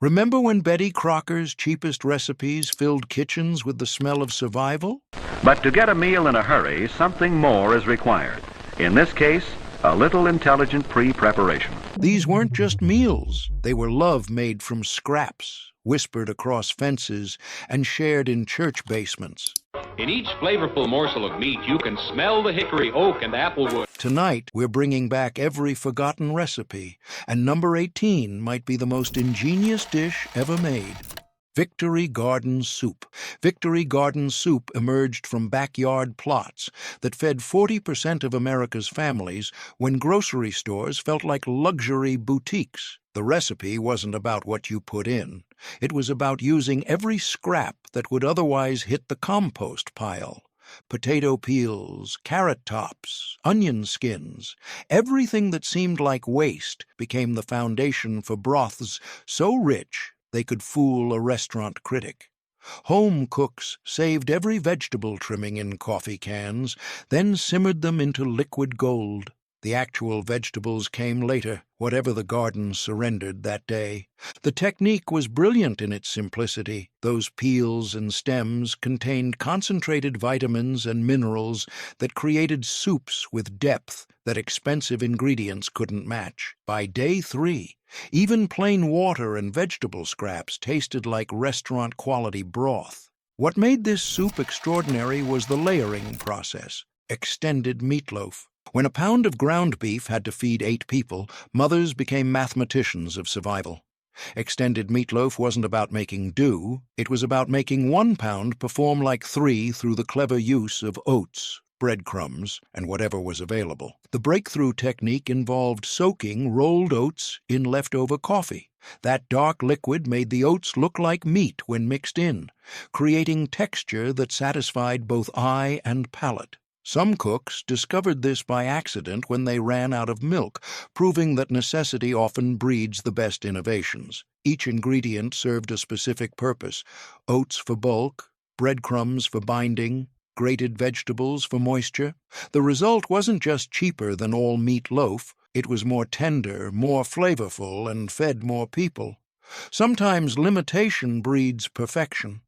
Remember when Betty Crocker's cheapest recipes filled kitchens with the smell of survival? But to get a meal in a hurry, something more is required. In this case, a little intelligent pre-preparation. These weren't just meals. They were love made from scraps, whispered across fences, and shared in church basements. In each flavorful morsel of meat, you can smell the hickory, oak, and applewood. Tonight, we're bringing back every forgotten recipe, and number 18 might be the most ingenious dish ever made. Victory Garden Soup. Victory Garden Soup emerged from backyard plots that fed 40% of America's families when grocery stores felt like luxury boutiques. The recipe wasn't about what you put in. It was about using every scrap that would otherwise hit the compost pile. Potato peels, carrot tops, onion skins, everything that seemed like waste became the foundation for broths so rich they could fool a restaurant critic. Home cooks saved every vegetable trimming in coffee cans, then simmered them into liquid gold. The actual vegetables came later, whatever the garden surrendered that day. The technique was brilliant in its simplicity. Those peels and stems contained concentrated vitamins and minerals that created soups with depth that expensive ingredients couldn't match. By day 3, even plain water and vegetable scraps tasted like restaurant-quality broth. What made this soup extraordinary was the layering process. Extended meatloaf. When a pound of ground beef had to feed 8 people, mothers became mathematicians of survival. Extended meatloaf wasn't about making do, it was about making 1 pound perform like 3 through the clever use of oats, breadcrumbs, and whatever was available. The breakthrough technique involved soaking rolled oats in leftover coffee. That dark liquid made the oats look like meat when mixed in, creating texture that satisfied both eye and palate. Some cooks discovered this by accident when they ran out of milk, proving that necessity often breeds the best innovations. Each ingredient served a specific purpose: oats for bulk, breadcrumbs for binding, grated vegetables for moisture. The result wasn't just cheaper than all-meat loaf, it was more tender, more flavorful, and fed more people. Sometimes limitation breeds perfection.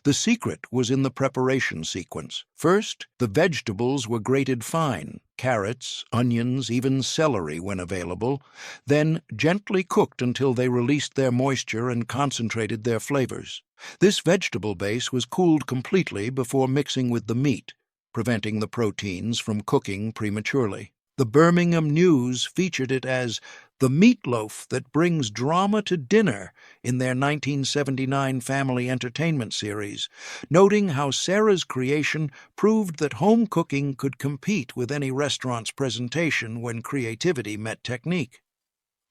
The secret was in the preparation sequence. First, the vegetables were grated fine, carrots, onions, even celery when available, then gently cooked until they released their moisture and concentrated their flavors. This vegetable base was cooled completely before mixing with the meat, preventing the proteins from cooking prematurely. The Birmingham News featured it as the meatloaf that brings drama to dinner in their 1979 family entertainment series, noting how Sarah's creation proved that home cooking could compete with any restaurant's presentation when creativity met technique.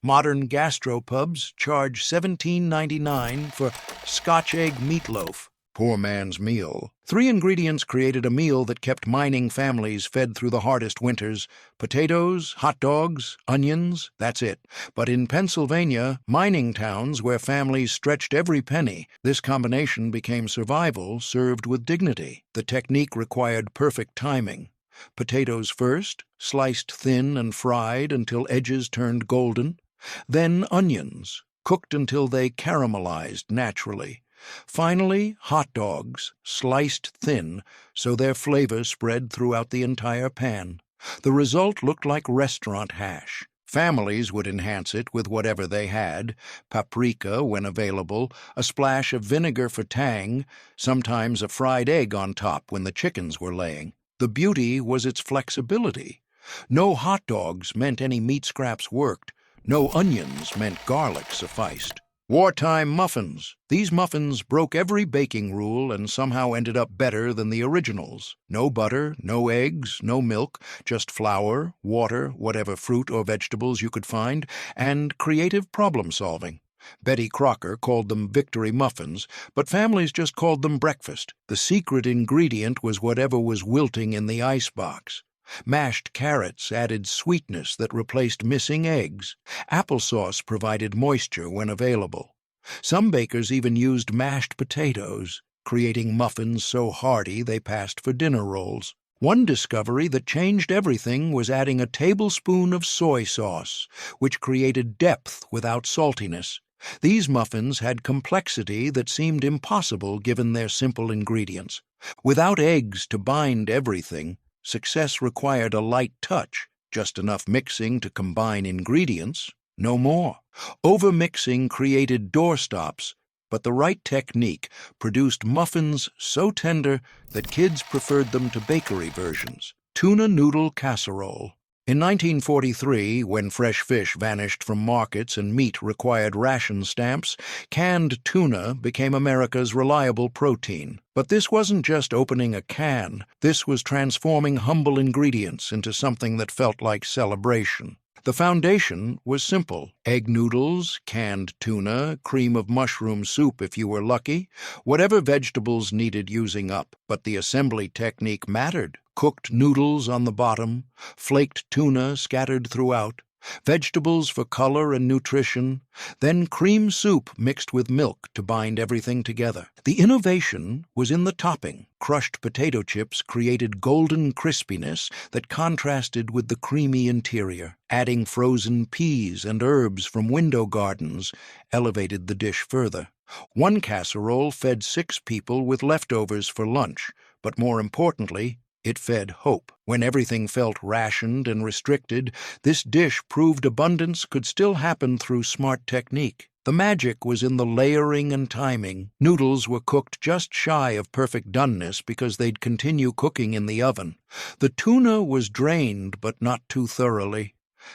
Modern gastropubs charge $17.99 for Scotch egg meatloaf. Poor man's meal. 3 ingredients created a meal that kept mining families fed through the hardest winters. Potatoes, hot dogs, onions, that's it. But in Pennsylvania, mining towns where families stretched every penny, this combination became survival served with dignity. The technique required perfect timing. Potatoes first, sliced thin and fried until edges turned golden. Then onions, cooked until they caramelized naturally. Finally, hot dogs, sliced thin so their flavor spread throughout the entire pan. The result looked like restaurant hash. Families would enhance it with whatever they had: paprika when available, a splash of vinegar for tang, sometimes a fried egg on top when the chickens were laying. The beauty was its flexibility. No hot dogs meant any meat scraps worked. No onions meant garlic sufficed. Wartime Muffins. These muffins broke every baking rule and somehow ended up better than the originals. No butter, no eggs, no milk, just flour, water, whatever fruit or vegetables you could find, and creative problem-solving. Betty Crocker called them Victory Muffins, but families just called them breakfast. The secret ingredient was whatever was wilting in the icebox. Mashed carrots added sweetness that replaced missing eggs. Applesauce provided moisture when available. Some bakers even used mashed potatoes, creating muffins so hearty they passed for dinner rolls. One discovery that changed everything was adding a tablespoon of soy sauce, which created depth without saltiness. These muffins had complexity that seemed impossible given their simple ingredients. Without eggs to bind everything, success required a light touch, just enough mixing to combine ingredients, no more. Overmixing created doorstops, but the right technique produced muffins so tender that kids preferred them to bakery versions. Tuna Noodle Casserole. In 1943, when fresh fish vanished from markets and meat required ration stamps, canned tuna became America's reliable protein. But this wasn't just opening a can. This was transforming humble ingredients into something that felt like celebration. The foundation was simple: egg noodles, canned tuna, cream of mushroom soup if you were lucky, whatever vegetables needed using up. But the assembly technique mattered. Cooked noodles on the bottom, flaked tuna scattered throughout, vegetables for color and nutrition, then cream soup mixed with milk to bind everything together. The innovation was in the topping. Crushed potato chips created golden crispiness that contrasted with the creamy interior. Adding frozen peas and herbs from window gardens elevated the dish further. One casserole fed 6 people with leftovers for lunch, but more importantly, it fed hope. When everything felt rationed and restricted, this dish proved abundance could still happen through smart technique. The magic was in the layering and timing. Noodles were cooked just shy of perfect doneness because they'd continue cooking in the oven. The tuna was drained, but not too thoroughly.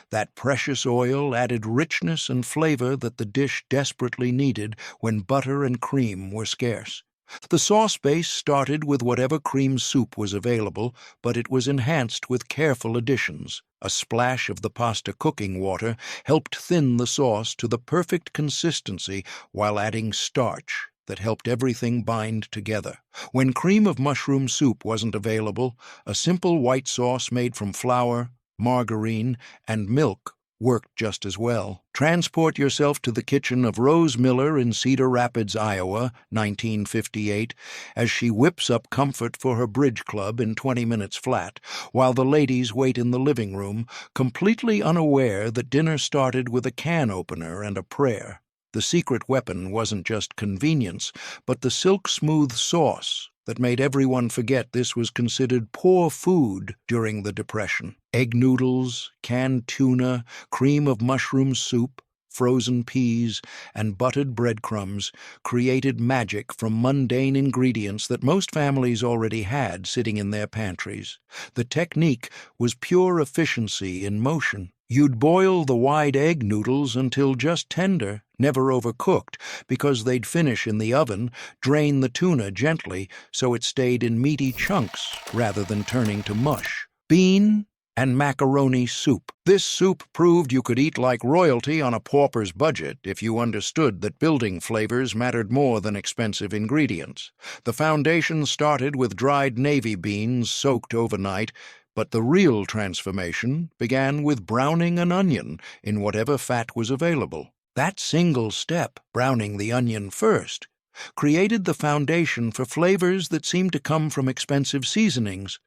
That precious oil added richness and flavor that the dish desperately needed when butter and cream were scarce. The sauce base started with whatever cream soup was available, but it was enhanced with careful additions. A splash of the pasta cooking water helped thin the sauce to the perfect consistency while adding starch that helped everything bind together. When cream of mushroom soup wasn't available, a simple white sauce made from flour, margarine, and milk worked just as well. Transport yourself to the kitchen of Rose Miller in Cedar Rapids, Iowa, 1958, as she whips up comfort for her bridge club in 20 minutes flat, while the ladies wait in the living room, completely unaware that dinner started with a can opener and a prayer. The secret weapon wasn't just convenience, but the silk-smooth sauce that made everyone forget this was considered poor food during the Depression. Egg noodles, canned tuna, cream of mushroom soup, frozen peas, and buttered breadcrumbs created magic from mundane ingredients that most families already had sitting in their pantries. The technique was pure efficiency in motion. You'd boil the wide egg noodles until just tender, never overcooked, because they'd finish in the oven, drain the tuna gently so it stayed in meaty chunks rather than turning to mush. Bean and macaroni soup. This soup proved you could eat like royalty on a pauper's budget if you understood that building flavors mattered more than expensive ingredients. The foundation started with dried navy beans soaked overnight, but the real transformation began with browning an onion in whatever fat was available. That single step, browning the onion first, created the foundation for flavors that seemed to come from expensive seasonings.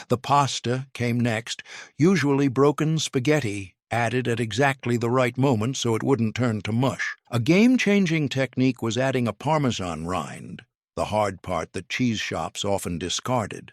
The pasta came next, usually broken spaghetti, added at exactly the right moment so it wouldn't turn to mush. A game-changing technique was adding a Parmesan rind, the hard part that cheese shops often discarded.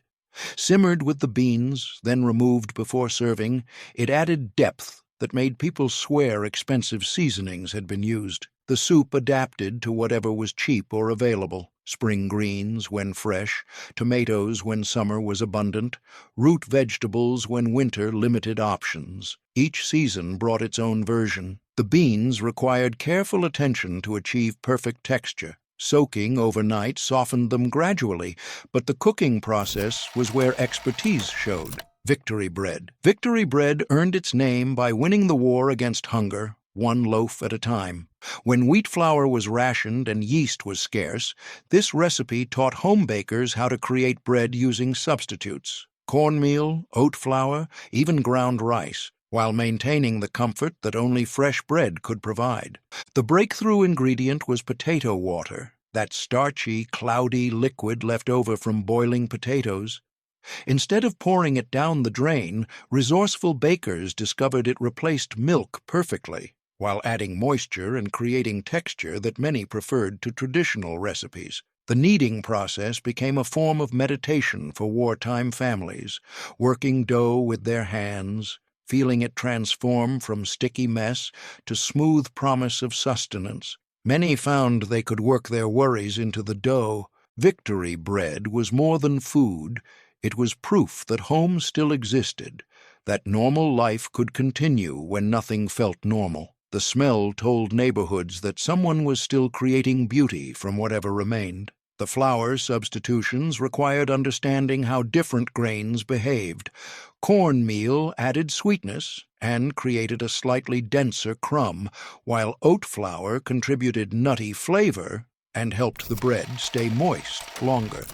Simmered with the beans, then removed before serving, it added depth that made people swear expensive seasonings had been used. The soup adapted to whatever was cheap or available. Spring greens when fresh, tomatoes when summer was abundant, root vegetables when winter limited options. Each season brought its own version. The beans required careful attention to achieve perfect texture. Soaking overnight softened them gradually, but the cooking process was where expertise showed. Victory bread. Victory bread earned its name by winning the war against hunger, one loaf at a time. When wheat flour was rationed and yeast was scarce, this recipe taught home bakers how to create bread using substitutes: cornmeal, oat flour, even ground rice, while maintaining the comfort that only fresh bread could provide. The breakthrough ingredient was potato water, that starchy, cloudy liquid left over from boiling potatoes. Instead of pouring it down the drain, resourceful bakers discovered it replaced milk perfectly. while adding moisture and creating texture that many preferred to traditional recipes. The kneading process became a form of meditation for wartime families, working dough with their hands, feeling it transform from sticky mess to smooth promise of sustenance. Many found they could work their worries into the dough. Victory bread was more than food. It was proof that home still existed, that normal life could continue when nothing felt normal. The smell told neighborhoods that someone was still creating beauty from whatever remained. The flour substitutions required understanding how different grains behaved. Cornmeal added sweetness and created a slightly denser crumb, while oat flour contributed nutty flavor and helped the bread stay moist longer.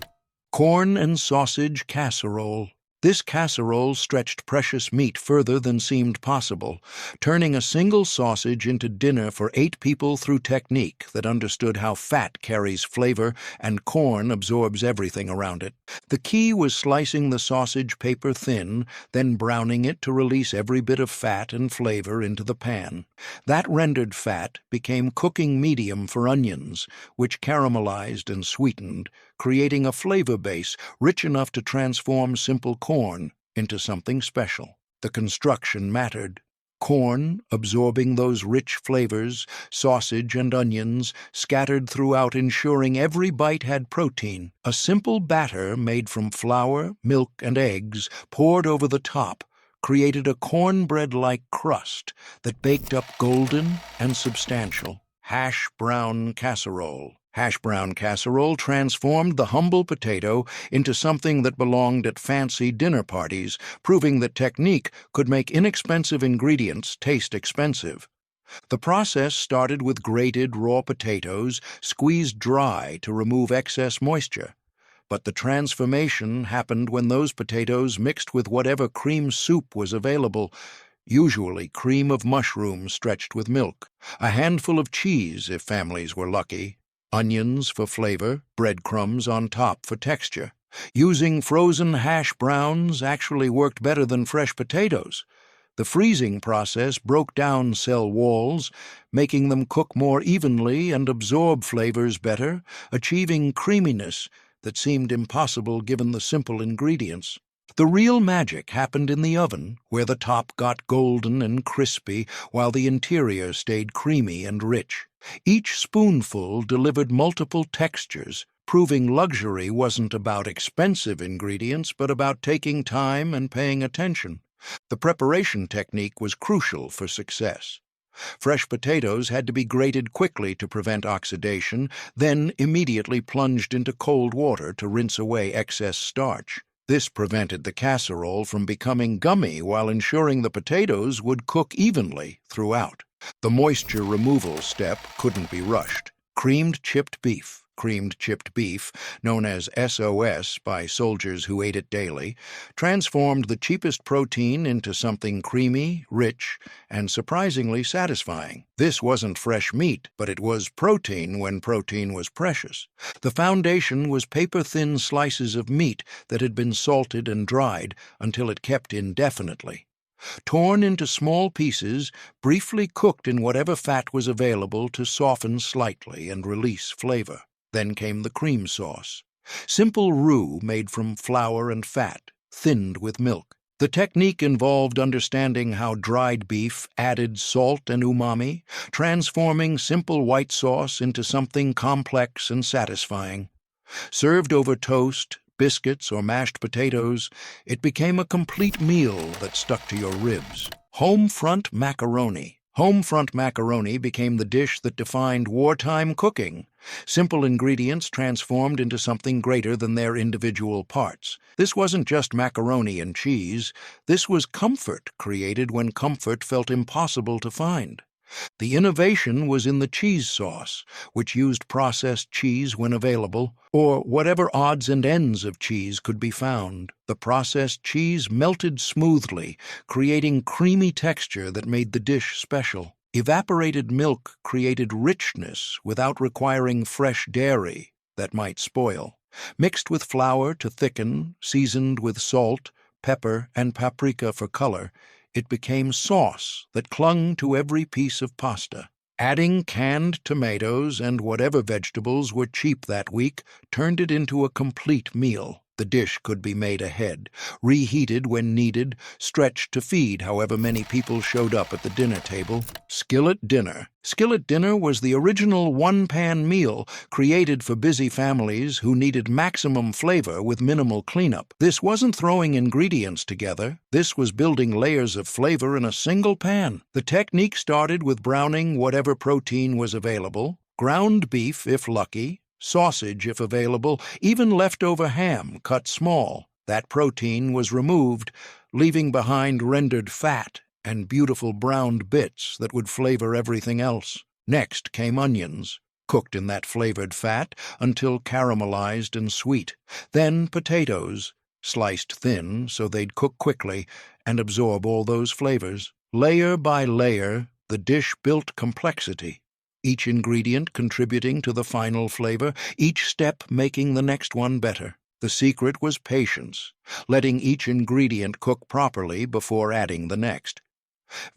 Corn-and-Sausage Casserole. This casserole stretched precious meat further than seemed possible, turning a single sausage into dinner for 8 people through technique that understood how fat carries flavor and corn absorbs everything around it. The key was slicing the sausage paper thin, then browning it to release every bit of fat and flavor into the pan. That rendered fat became cooking medium for onions, which caramelized and sweetened, creating a flavor base rich enough to transform simple corn into something special. The construction mattered. Corn absorbing those rich flavors, sausage and onions scattered throughout, ensuring every bite had protein. A simple batter made from flour, milk, and eggs poured over the top created a cornbread-like crust that baked up golden and substantial. Hash brown casserole. Hash brown casserole transformed the humble potato into something that belonged at fancy dinner parties, proving that technique could make inexpensive ingredients taste expensive. The process started with grated raw potatoes, squeezed dry to remove excess moisture. But the transformation happened when those potatoes mixed with whatever cream soup was available, usually cream of mushrooms stretched with milk, a handful of cheese if families were lucky, onions for flavor, breadcrumbs on top for texture. Using frozen hash browns actually worked better than fresh potatoes. The freezing process broke down cell walls, making them cook more evenly and absorb flavors better, achieving creaminess that seemed impossible given the simple ingredients. The real magic happened in the oven, where the top got golden and crispy while the interior stayed creamy and rich. Each spoonful delivered multiple textures, proving luxury wasn't about expensive ingredients but about taking time and paying attention. The preparation technique was crucial for success. Fresh potatoes had to be grated quickly to prevent oxidation, then immediately plunged into cold water to rinse away excess starch. This prevented the casserole from becoming gummy while ensuring the potatoes would cook evenly throughout. The moisture removal step couldn't be rushed. Creamed chipped beef, known as SOS by soldiers who ate it daily, transformed the cheapest protein into something creamy, rich, and surprisingly satisfying. This wasn't fresh meat, but it was protein when protein was precious. The foundation was paper-thin slices of meat that had been salted and dried until it kept indefinitely. Torn into small pieces, briefly cooked in whatever fat was available to soften slightly and release flavor. Then came the cream sauce. Simple roux made from flour and fat, thinned with milk. The technique involved understanding how dried beef added salt and umami, transforming simple white sauce into something complex and satisfying. Served over toast, biscuits, or mashed potatoes, it became a complete meal that stuck to your ribs. Homefront macaroni. Homefront macaroni became the dish that defined wartime cooking. Simple ingredients transformed into something greater than their individual parts. This wasn't just macaroni and cheese. This was comfort created when comfort felt impossible to find. The innovation was in the cheese sauce, which used processed cheese when available, or whatever odds and ends of cheese could be found. The processed cheese melted smoothly, creating creamy texture that made the dish special. Evaporated milk created richness without requiring fresh dairy that might spoil. Mixed with flour to thicken, seasoned with salt, pepper, and paprika for color, it became sauce that clung to every piece of pasta. Adding canned tomatoes and whatever vegetables were cheap that week turned it into a complete meal. The dish could be made ahead, reheated when needed, stretched to feed however many people showed up at the dinner table. Skillet Dinner. Skillet Dinner was the original one-pan meal created for busy families who needed maximum flavor with minimal cleanup. This wasn't throwing ingredients together. This was building layers of flavor in a single pan. The technique started with browning whatever protein was available, ground beef if lucky, sausage if available, even leftover ham cut small. That protein was removed, leaving behind rendered fat and beautiful browned bits that would flavor everything else. Next came onions, cooked in that flavored fat until caramelized and sweet. Then potatoes, sliced thin so they'd cook quickly and absorb all those flavors. Layer by layer, the dish built complexity, each ingredient contributing to the final flavor, each step making the next one better. The secret was patience, letting each ingredient cook properly before adding the next.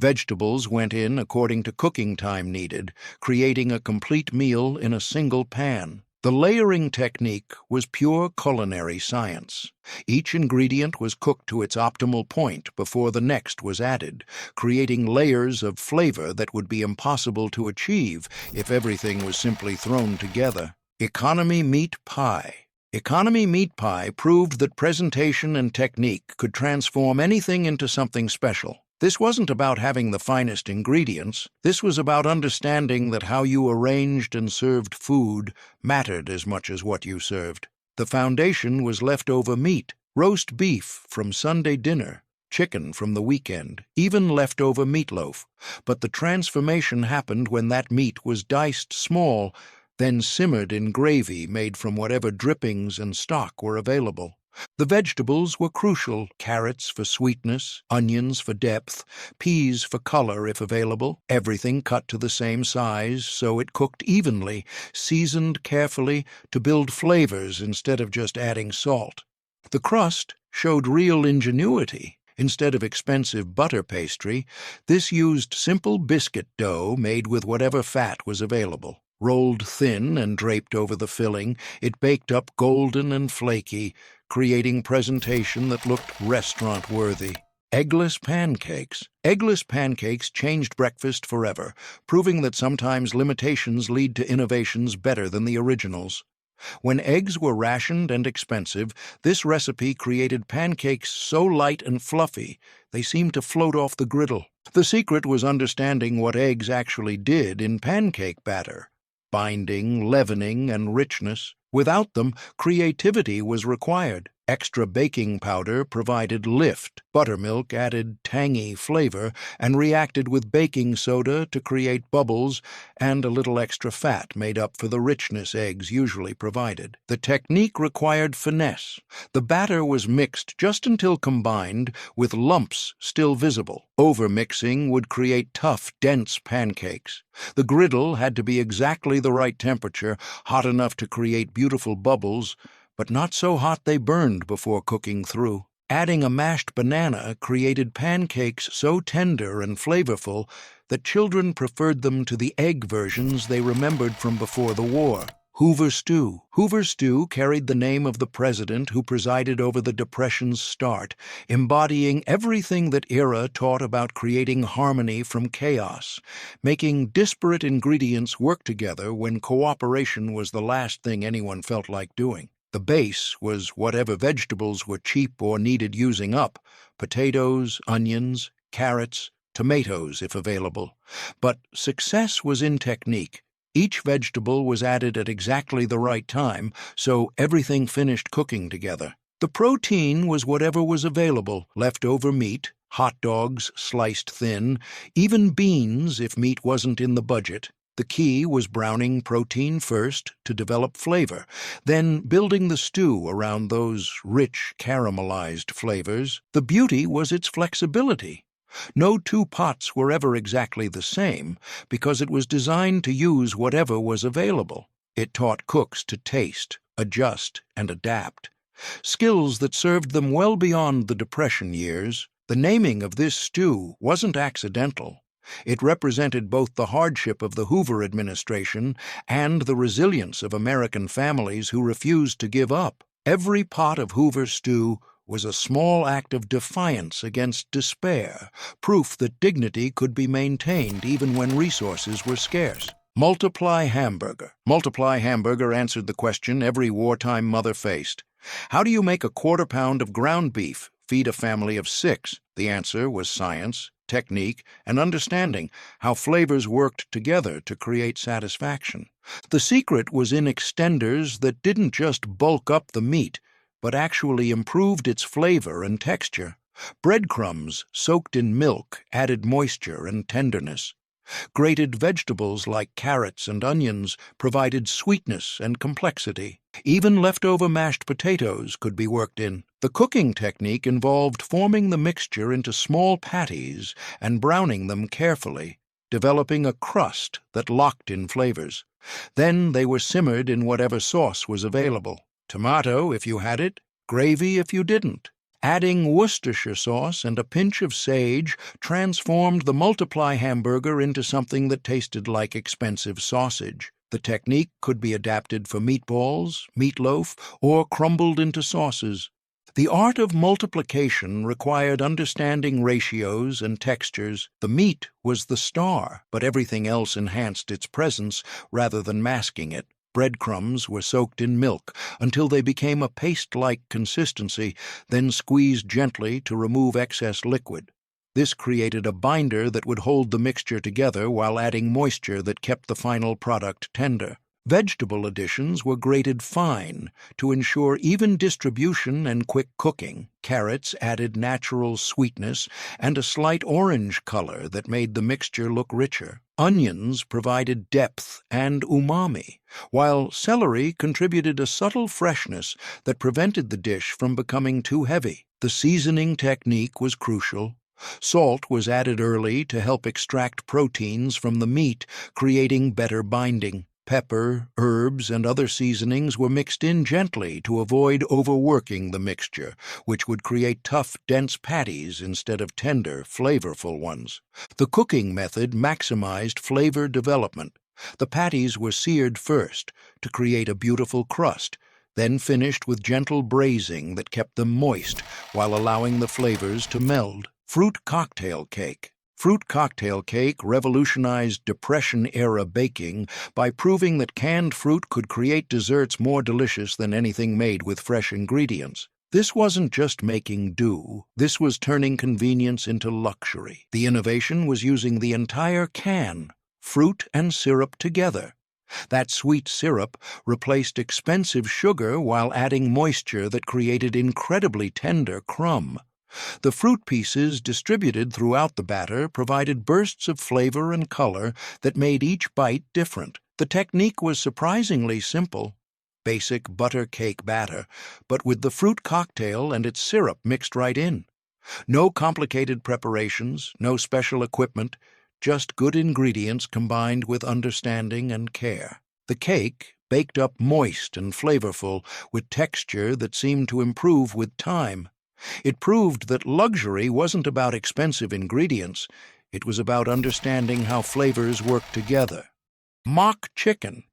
Vegetables went in according to cooking time needed, creating a complete meal in a single pan. The layering technique was pure culinary science. Each ingredient was cooked to its optimal point before the next was added, creating layers of flavor that would be impossible to achieve if everything was simply thrown together. Economy meat pie. Economy meat pie proved that presentation and technique could transform anything into something special. This wasn't about having the finest ingredients. This was about understanding that how you arranged and served food mattered as much as what you served. The foundation was leftover meat, roast beef from Sunday dinner, chicken from the weekend, even leftover meatloaf. But the transformation happened when that meat was diced small, then simmered in gravy made from whatever drippings and stock were available. The vegetables were crucial: carrots for sweetness, onions for depth, peas for color if available, everything cut to the same size so it cooked evenly, seasoned carefully to build flavors instead of just adding salt. The crust showed real ingenuity. Instead of expensive butter pastry, this used simple biscuit dough made with whatever fat was available. Rolled thin and draped over the filling, it baked up golden and flaky, creating presentation that looked restaurant-worthy. Eggless Pancakes. Eggless pancakes changed breakfast forever, proving that sometimes limitations lead to innovations better than the originals. When eggs were rationed and expensive, this recipe created pancakes so light and fluffy they seemed to float off the griddle. The secret was understanding what eggs actually did in pancake batter: binding, leavening, and richness. Without them, creativity was required. Extra baking powder provided lift. Buttermilk added tangy flavor and reacted with baking soda to create bubbles, and a little extra fat made up for the richness eggs usually provided. The technique required finesse. The batter was mixed just until combined, with lumps still visible. Overmixing would create tough, dense pancakes. The griddle had to be exactly the right temperature, hot enough to create beautiful bubbles, but not so hot they burned before cooking through. Adding a mashed banana created pancakes so tender and flavorful that children preferred them to the egg versions they remembered from before the war. Hoover Stew. Hoover Stew carried the name of the president who presided over the Depression's start, embodying everything that era taught about creating harmony from chaos, making disparate ingredients work together when cooperation was the last thing anyone felt like doing. The base was whatever vegetables were cheap or needed using up: potatoes, onions, carrots, tomatoes if available. But success was in technique. Each vegetable was added at exactly the right time, so everything finished cooking together. The protein was whatever was available: leftover meat, hot dogs sliced thin, even beans if meat wasn't in the budget. The key was browning protein first to develop flavor, then building the stew around those rich, caramelized flavors. The beauty was its flexibility. No two pots were ever exactly the same, because it was designed to use whatever was available. It taught cooks to taste, adjust, and adapt, skills that served them well beyond the Depression years. The naming of this stew wasn't accidental. It represented both the hardship of the Hoover administration and the resilience of American families who refused to give up. Every pot of Hoover Stew was a small act of defiance against despair, proof that dignity could be maintained even when resources were scarce. Multiply Hamburger. Multiply Hamburger answered the question every wartime mother faced. How do you make a quarter-pound of ground beef feed a family of 6? The answer was science, technique, and understanding how flavors worked together to create satisfaction. The secret was in extenders that didn't just bulk up the meat, but actually improved its flavor and texture. Breadcrumbs soaked in milk added moisture and tenderness. Grated vegetables like carrots and onions provided sweetness and complexity. Even leftover mashed potatoes could be worked in. The cooking technique involved forming the mixture into small patties and browning them carefully, developing a crust that locked in flavors. Then they were simmered in whatever sauce was available. Tomato if you had it, gravy if you didn't. Adding Worcestershire sauce and a pinch of sage transformed the Multiply Hamburger into something that tasted like expensive sausage. The technique could be adapted for meatballs, meatloaf, or crumbled into sauces. The art of multiplication required understanding ratios and textures. The meat was the star, but everything else enhanced its presence rather than masking it. Breadcrumbs were soaked in milk until they became a paste-like consistency, then squeezed gently to remove excess liquid. This created a binder that would hold the mixture together while adding moisture that kept the final product tender. Vegetable additions were grated fine to ensure even distribution and quick cooking. Carrots added natural sweetness and a slight orange color that made the mixture look richer. Onions provided depth and umami, while celery contributed a subtle freshness that prevented the dish from becoming too heavy. The seasoning technique was crucial. Salt was added early to help extract proteins from the meat, creating better binding. Pepper, herbs, and other seasonings were mixed in gently to avoid overworking the mixture, which would create tough, dense patties instead of tender, flavorful ones. The cooking method maximized flavor development. The patties were seared first to create a beautiful crust, then finished with gentle braising that kept them moist while allowing the flavors to meld. Fruit cocktail cake. Fruit cocktail cake revolutionized Depression-era baking by proving that canned fruit could create desserts more delicious than anything made with fresh ingredients. This wasn't just making do, this was turning convenience into luxury. The innovation was using the entire can, fruit and syrup together. That sweet syrup replaced expensive sugar while adding moisture that created incredibly tender crumb. The fruit pieces distributed throughout the batter provided bursts of flavor and color that made each bite different. The technique was surprisingly simple. Basic butter cake batter, but with the fruit cocktail and its syrup mixed right in. No complicated preparations, no special equipment, just good ingredients combined with understanding and care. The cake baked up moist and flavorful with texture that seemed to improve with time. It proved that luxury wasn't about expensive ingredients, it was about understanding how flavors work together. Mock chicken.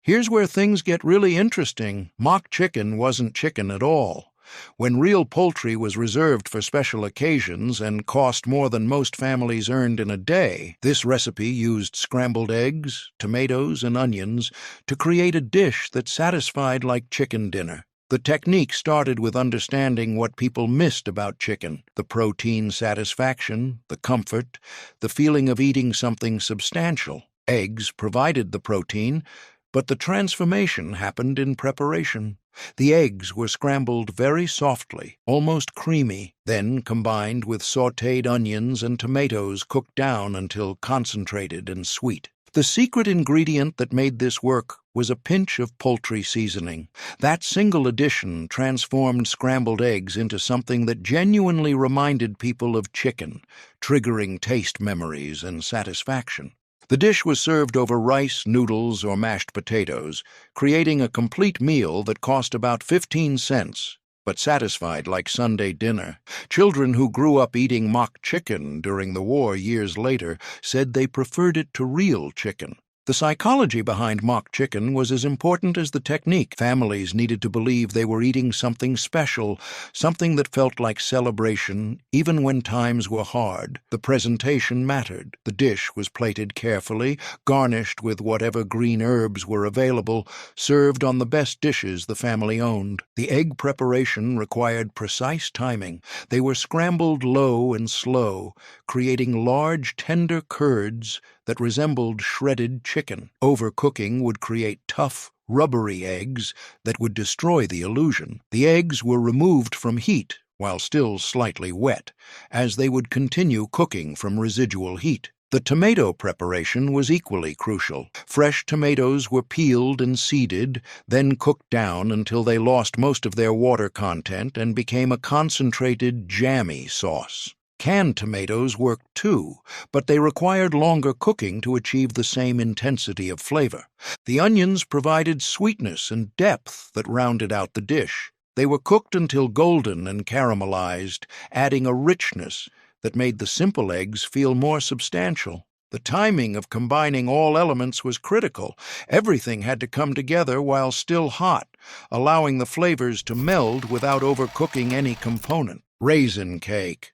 Here's where things get really interesting. Mock chicken wasn't chicken at all. When real poultry was reserved for special occasions and cost more than most families earned in a day, this recipe used scrambled eggs, tomatoes, and onions to create a dish that satisfied like chicken dinner. The technique started with understanding what people missed about chicken: the protein satisfaction, the comfort, the feeling of eating something substantial. Eggs provided the protein, but the transformation happened in preparation. The eggs were scrambled very softly, almost creamy, then combined with sautéed onions and tomatoes cooked down until concentrated and sweet. The secret ingredient that made this work was a pinch of poultry seasoning. That single addition transformed scrambled eggs into something that genuinely reminded people of chicken, triggering taste memories and satisfaction. The dish was served over rice, noodles, or mashed potatoes, creating a complete meal that cost about 15 cents. but satisfied like Sunday dinner. Children who grew up eating mock chicken during the war years later said they preferred it to real chicken. The psychology behind mock chicken was as important as the technique. Families needed to believe they were eating something special, something that felt like celebration, even when times were hard. The presentation mattered. The dish was plated carefully, garnished with whatever green herbs were available, served on the best dishes the family owned. The egg preparation required precise timing. They were scrambled low and slow, creating large, tender curds that resembled shredded chicken. Overcooking would create tough, rubbery eggs that would destroy the illusion. The eggs were removed from heat while still slightly wet, as they would continue cooking from residual heat. The tomato preparation was equally crucial. Fresh tomatoes were peeled and seeded, then cooked down until they lost most of their water content and became a concentrated, jammy sauce. Canned tomatoes worked too, but they required longer cooking to achieve the same intensity of flavor. The onions provided sweetness and depth that rounded out the dish. They were cooked until golden and caramelized, adding a richness that made the simple eggs feel more substantial. The timing of combining all elements was critical. Everything had to come together while still hot, allowing the flavors to meld without overcooking any component. Raisin Cake.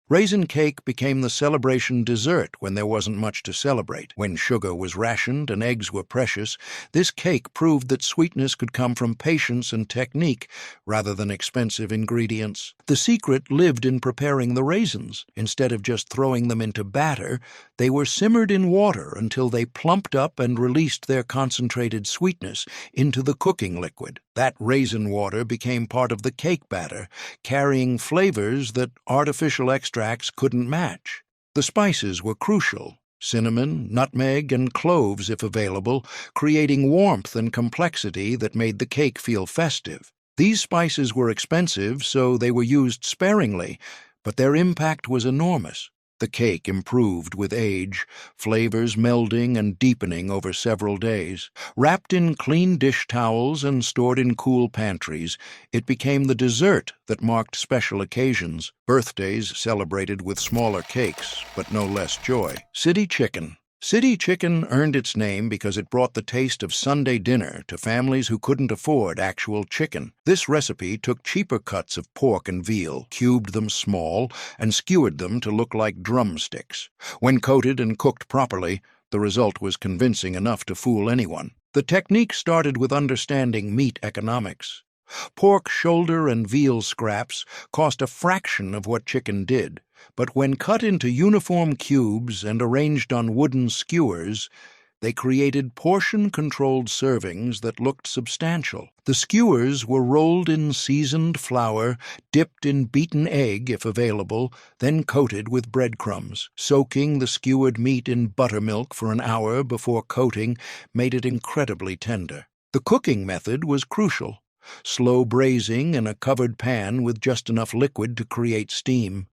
Raisin cake became the celebration dessert when there wasn't much to celebrate. When sugar was rationed and eggs were precious, this cake proved that sweetness could come from patience and technique rather than expensive ingredients. The secret lived in preparing the raisins. Instead of just throwing them into batter, they were simmered in water until they plumped up and released their concentrated sweetness into the cooking liquid. That raisin water became part of the cake batter, carrying flavors that artificial extracts couldn't match. The spices were crucial: cinnamon, nutmeg, and cloves if available, creating warmth and complexity that made the cake feel festive. These spices were expensive, so they were used sparingly, but their impact was enormous. The cake improved with age, flavors melding and deepening over several days. Wrapped in clean dish towels and stored in cool pantries, it became the dessert that marked special occasions. Birthdays celebrated with smaller cakes, but no less joy. City chicken. City chicken earned its name because it brought the taste of Sunday dinner to families who couldn't afford actual chicken. This recipe took cheaper cuts of pork and veal, cubed them small, and skewered them to look like drumsticks. When coated and cooked properly, the result was convincing enough to fool anyone. The technique started with understanding meat economics. Pork shoulder and veal scraps cost a fraction of what chicken did, but when cut into uniform cubes and arranged on wooden skewers, they created portion-controlled servings that looked substantial. The skewers were rolled in seasoned flour, dipped in beaten egg if available, then coated with breadcrumbs. Soaking the skewered meat in buttermilk for an hour before coating made it incredibly tender. The cooking method was crucial: slow braising in a covered pan with just enough liquid to create steam.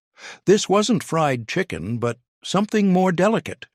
This wasn't fried chicken, but something more delicate.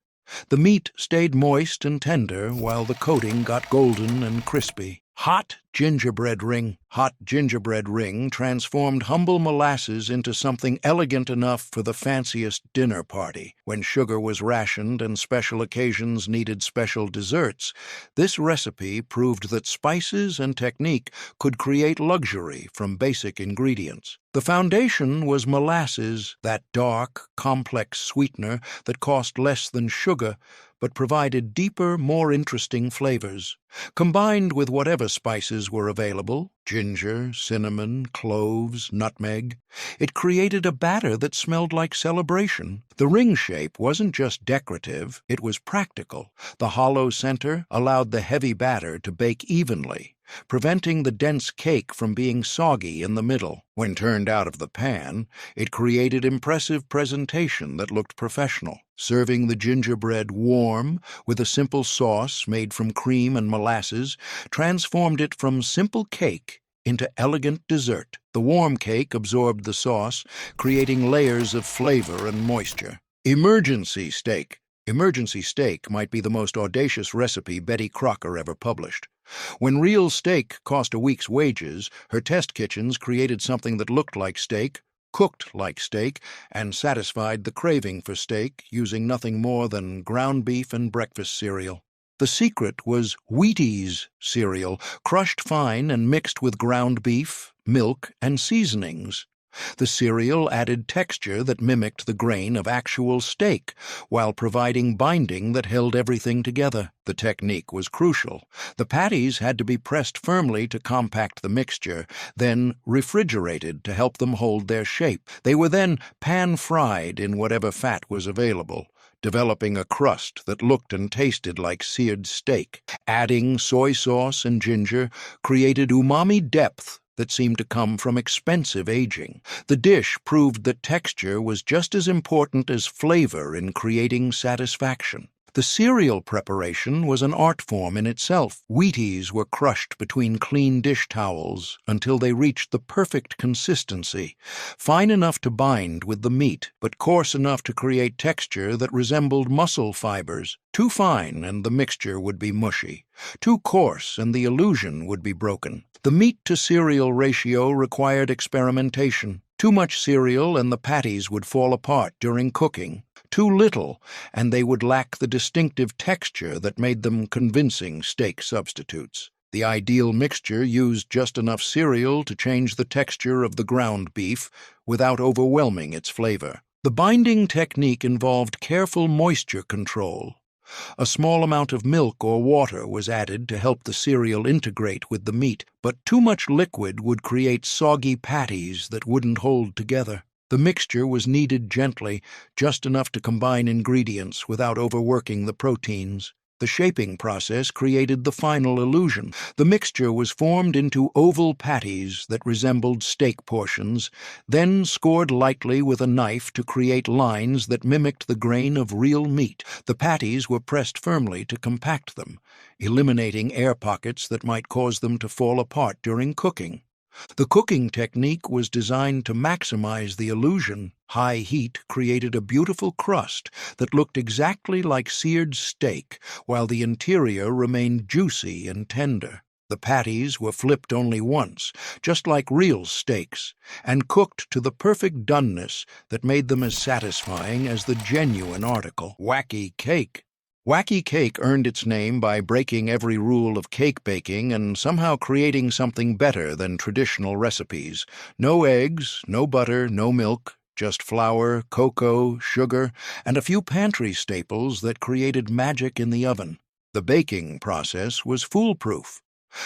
The meat stayed moist and tender while the coating got golden and crispy. Hot Gingerbread Ring. Hot Gingerbread Ring transformed humble molasses into something elegant enough for the fanciest dinner party. When sugar was rationed and special occasions needed special desserts, this recipe proved that spices and technique could create luxury from basic ingredients. The foundation was molasses, that dark, complex sweetener that cost less than sugar, but provided deeper, more interesting flavors. Combined with whatever spices were available, ginger, cinnamon, cloves, nutmeg, it created a batter that smelled like celebration. The ring shape wasn't just decorative, it was practical. The hollow center allowed the heavy batter to bake evenly, preventing the dense cake from being soggy in the middle. When turned out of the pan, it created impressive presentation that looked professional. Serving the gingerbread warm, with a simple sauce made from cream and molasses, transformed it from simple cake into elegant dessert. The warm cake absorbed the sauce, creating layers of flavor and moisture. Emergency steak. Emergency steak might be the most audacious recipe Betty Crocker ever published. When real steak cost a week's wages, her test kitchens created something that looked like steak, cooked like steak, and satisfied the craving for steak using nothing more than ground beef and breakfast cereal. The secret was Wheaties cereal, crushed fine and mixed with ground beef, milk, and seasonings. The cereal added texture that mimicked the grain of actual steak, while providing binding that held everything together. The technique was crucial. The patties had to be pressed firmly to compact the mixture, then refrigerated to help them hold their shape. They were then pan-fried in whatever fat was available, developing a crust that looked and tasted like seared steak. Adding soy sauce and ginger created umami depth that seemed to come from expensive aging. The dish proved that texture was just as important as flavor in creating satisfaction. The cereal preparation was an art form in itself. Wheaties were crushed between clean dish towels until they reached the perfect consistency, fine enough to bind with the meat, but coarse enough to create texture that resembled muscle fibers. Too fine and the mixture would be mushy. Too coarse and the illusion would be broken. The meat-to-cereal ratio required experimentation. Too much cereal and the patties would fall apart during cooking. Too little, and they would lack the distinctive texture that made them convincing steak substitutes. The ideal mixture used just enough cereal to change the texture of the ground beef without overwhelming its flavor. The binding technique involved careful moisture control. A small amount of milk or water was added to help the cereal integrate with the meat, but too much liquid would create soggy patties that wouldn't hold together. The mixture was kneaded gently, just enough to combine ingredients without overworking the proteins. The shaping process created the final illusion. The mixture was formed into oval patties that resembled steak portions, then scored lightly with a knife to create lines that mimicked the grain of real meat. The patties were pressed firmly to compact them, eliminating air pockets that might cause them to fall apart during cooking. The cooking technique was designed to maximize the illusion. High heat created a beautiful crust that looked exactly like seared steak, while the interior remained juicy and tender. The patties were flipped only once, just like real steaks, and cooked to the perfect doneness that made them as satisfying as the genuine article. Wacky Cake. Wacky Cake earned its name by breaking every rule of cake baking and somehow creating something better than traditional recipes. No eggs, no butter, no milk, just flour, cocoa, sugar, and a few pantry staples that created magic in the oven. The baking process was foolproof.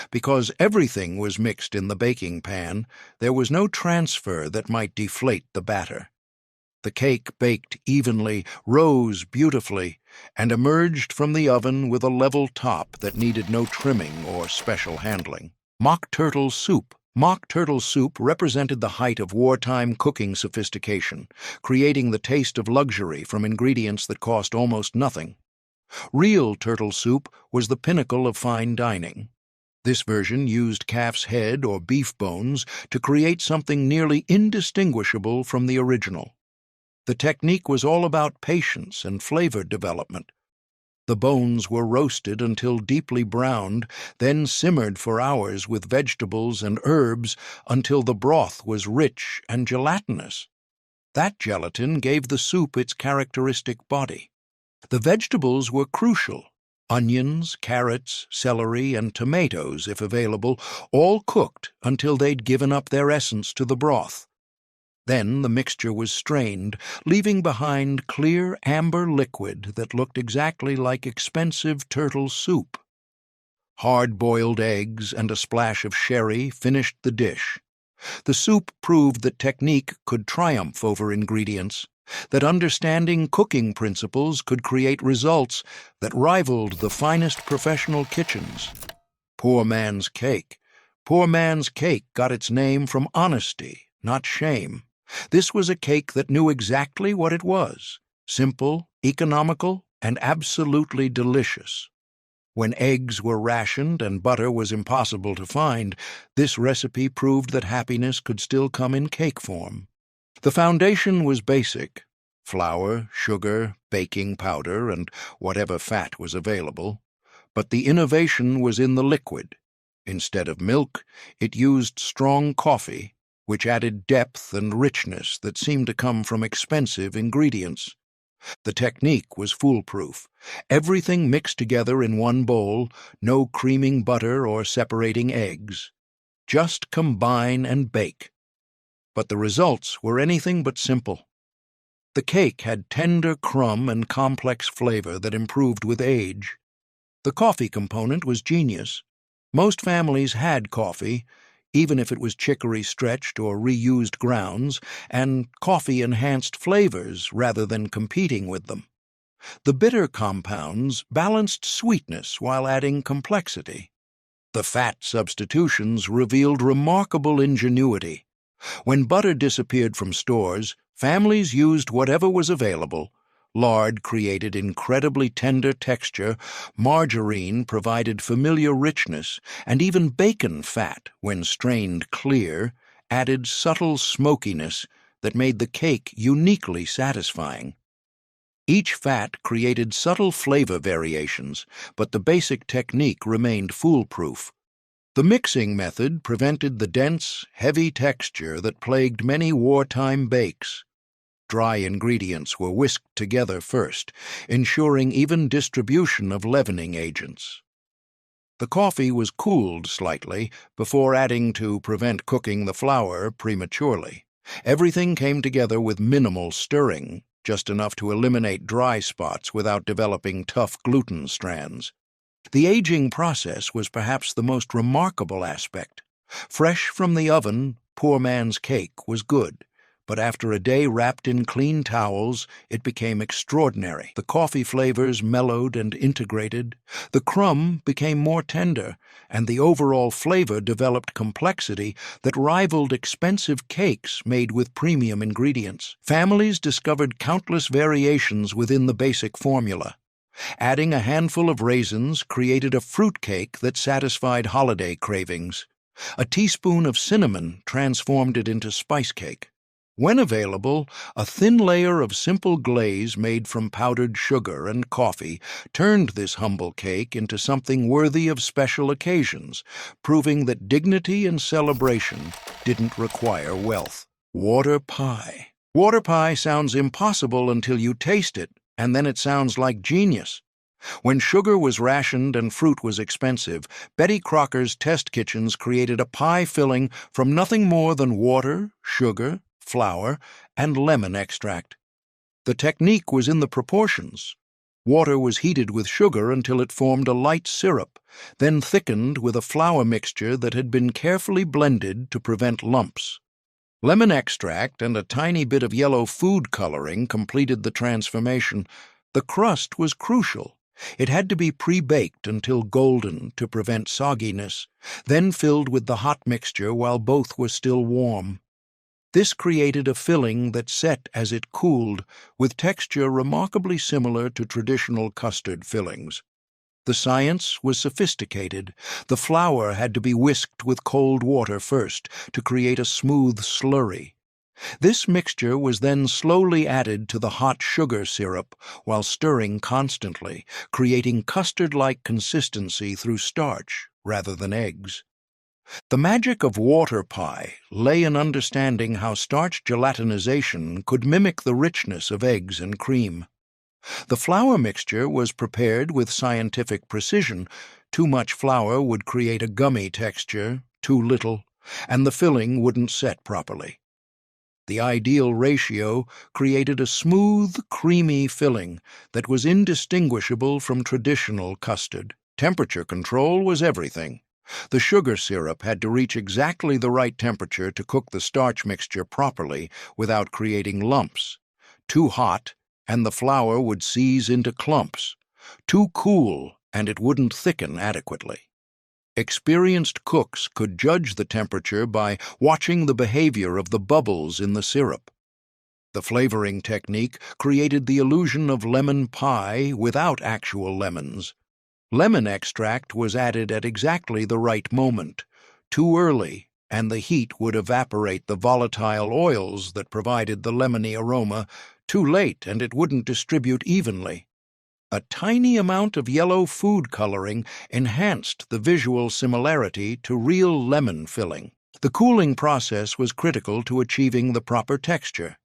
Because everything was mixed in the baking pan, there was no transfer that might deflate the batter. The cake baked evenly, rose beautifully, and emerged from the oven with a level top that needed no trimming or special handling. Mock turtle soup. Mock turtle soup represented the height of wartime cooking sophistication, creating the taste of luxury from ingredients that cost almost nothing. Real turtle soup was the pinnacle of fine dining. This version used calf's head or beef bones to create something nearly indistinguishable from the original. The technique was all about patience and flavor development. The bones were roasted until deeply browned, then simmered for hours with vegetables and herbs until the broth was rich and gelatinous. That gelatin gave the soup its characteristic body. The vegetables were crucial. Onions, carrots, celery, and tomatoes, if available, all cooked until they'd given up their essence to the broth. Then the mixture was strained, leaving behind clear amber liquid that looked exactly like expensive turtle soup. Hard-boiled eggs and a splash of sherry finished the dish. The soup proved that technique could triumph over ingredients, that understanding cooking principles could create results that rivaled the finest professional kitchens. Poor man's cake. Poor man's cake got its name from honesty, not shame. This was a cake that knew exactly what it was: simple, economical, and absolutely delicious. When eggs were rationed and butter was impossible to find, this recipe proved that happiness could still come in cake form. The foundation was basic: flour, sugar, baking powder, and whatever fat was available. But the innovation was in the liquid. Instead of milk, it used strong coffee, which added depth and richness that seemed to come from expensive ingredients. The technique was foolproof. Everything mixed together in one bowl, no creaming butter or separating eggs. Just combine and bake. But the results were anything but simple. The cake had tender crumb and complex flavor that improved with age. The coffee component was genius. Most families had coffee, even if it was chicory stretched or reused grounds, and coffee-enhanced flavors rather than competing with them. The bitter compounds balanced sweetness while adding complexity. The fat substitutions revealed remarkable ingenuity. When butter disappeared from stores, families used whatever was available. Lard created incredibly tender texture, margarine provided familiar richness, and even bacon fat, when strained clear, added subtle smokiness that made the cake uniquely satisfying. Each fat created subtle flavor variations, but the basic technique remained foolproof. The mixing method prevented the dense, heavy texture that plagued many wartime bakes. Dry ingredients were whisked together first, ensuring even distribution of leavening agents. The coffee was cooled slightly before adding to prevent cooking the flour prematurely. Everything came together with minimal stirring, just enough to eliminate dry spots without developing tough gluten strands. The aging process was perhaps the most remarkable aspect. Fresh from the oven, poor man's cake was good. But after a day wrapped in clean towels, it became extraordinary. The coffee flavors mellowed and integrated, the crumb became more tender, and the overall flavor developed complexity that rivaled expensive cakes made with premium ingredients. Families discovered countless variations within the basic formula. Adding a handful of raisins created a fruit cake that satisfied holiday cravings. A teaspoon of cinnamon transformed it into spice cake. When available, a thin layer of simple glaze made from powdered sugar and coffee turned this humble cake into something worthy of special occasions, proving that dignity and celebration didn't require wealth. Water pie. Water pie sounds impossible until you taste it, and then it sounds like genius. When sugar was rationed and fruit was expensive, Betty Crocker's test kitchens created a pie filling from nothing more than water, sugar, flour, and lemon extract. The technique was in the proportions. Water was heated with sugar until it formed a light syrup, then thickened with a flour mixture that had been carefully blended to prevent lumps. Lemon extract and a tiny bit of yellow food coloring completed the transformation. The crust was crucial. It had to be pre-baked until golden to prevent sogginess, then filled with the hot mixture while both were still warm. This created a filling that set as it cooled, with texture remarkably similar to traditional custard fillings. The science was sophisticated. The flour had to be whisked with cold water first to create a smooth slurry. This mixture was then slowly added to the hot sugar syrup while stirring constantly, creating custard-like consistency through starch rather than eggs. The magic of water pie lay in understanding how starch gelatinization could mimic the richness of eggs and cream. The flour mixture was prepared with scientific precision. Too much flour would create a gummy texture, too little, and the filling wouldn't set properly. The ideal ratio created a smooth, creamy filling that was indistinguishable from traditional custard. Temperature control was everything. The sugar syrup had to reach exactly the right temperature to cook the starch mixture properly without creating lumps. Too hot, and the flour would seize into clumps. Too cool, and it wouldn't thicken adequately. Experienced cooks could judge the temperature by watching the behavior of the bubbles in the syrup. The flavoring technique created the illusion of lemon pie without actual lemons. Lemon extract was added at exactly the right moment. Too early, and the heat would evaporate the volatile oils that provided the lemony aroma. Too late, and it wouldn't distribute evenly. A tiny amount of yellow food coloring enhanced the visual similarity to real lemon filling. The cooling process was critical to achieving the proper texture.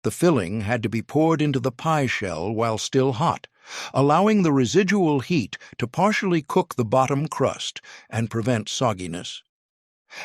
The filling had to be poured into the pie shell while still hot, allowing the residual heat to partially cook the bottom crust and prevent sogginess.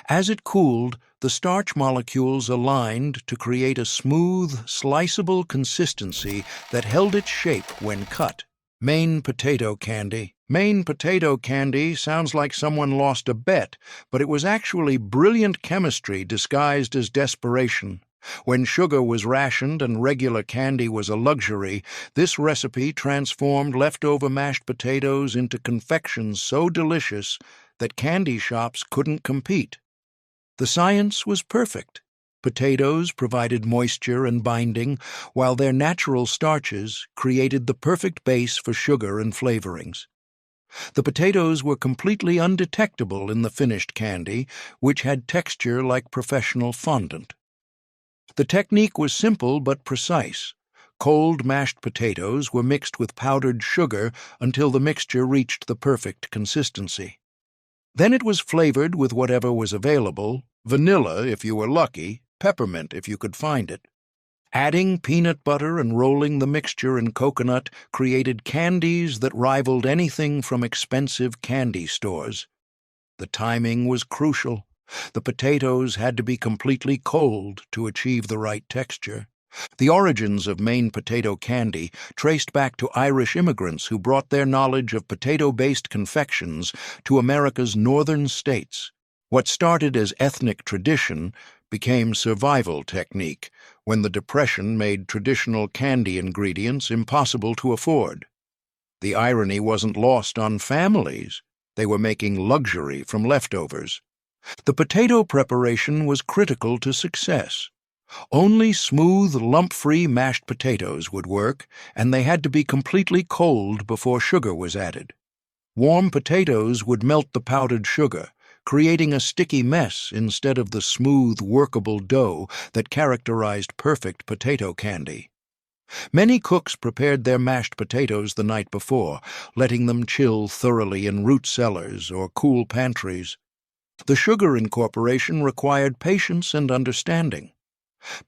As it cooled, the starch molecules aligned to create a smooth, sliceable consistency that held its shape when cut. Maine potato candy. Maine potato candy sounds like someone lost a bet, but it was actually brilliant chemistry disguised as desperation. When sugar was rationed and regular candy was a luxury, this recipe transformed leftover mashed potatoes into confections so delicious that candy shops couldn't compete. The science was perfect. Potatoes provided moisture and binding, while their natural starches created the perfect base for sugar and flavorings. The potatoes were completely undetectable in the finished candy, which had texture like professional fondant. The technique was simple but precise. Cold mashed potatoes were mixed with powdered sugar until the mixture reached the perfect consistency. Then it was flavored with whatever was available: vanilla if you were lucky, peppermint if you could find it. Adding peanut butter and rolling the mixture in coconut created candies that rivaled anything from expensive candy stores. The timing was crucial. The potatoes had to be completely cold to achieve the right texture. The origins of Maine potato candy traced back to Irish immigrants who brought their knowledge of potato-based confections to America's northern states. What started as ethnic tradition became survival technique when the Depression made traditional candy ingredients impossible to afford. The irony wasn't lost on families. They were making luxury from leftovers. The potato preparation was critical to success. Only smooth, lump-free mashed potatoes would work, and they had to be completely cold before sugar was added. Warm potatoes would melt the powdered sugar, creating a sticky mess instead of the smooth, workable dough that characterized perfect potato candy. Many cooks prepared their mashed potatoes the night before, letting them chill thoroughly in root cellars or cool pantries. The sugar incorporation required patience and understanding.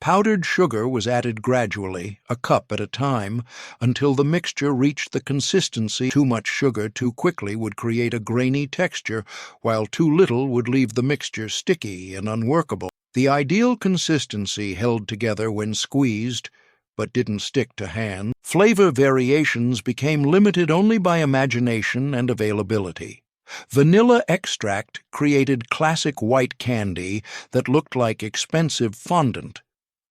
Powdered sugar was added gradually, a cup at a time, until the mixture reached the consistency. Too much sugar too quickly would create a grainy texture, while too little would leave the mixture sticky and unworkable. The ideal consistency held together when squeezed, but didn't stick to hand. Flavor variations became limited only by imagination and availability. Vanilla extract created classic white candy that looked like expensive fondant.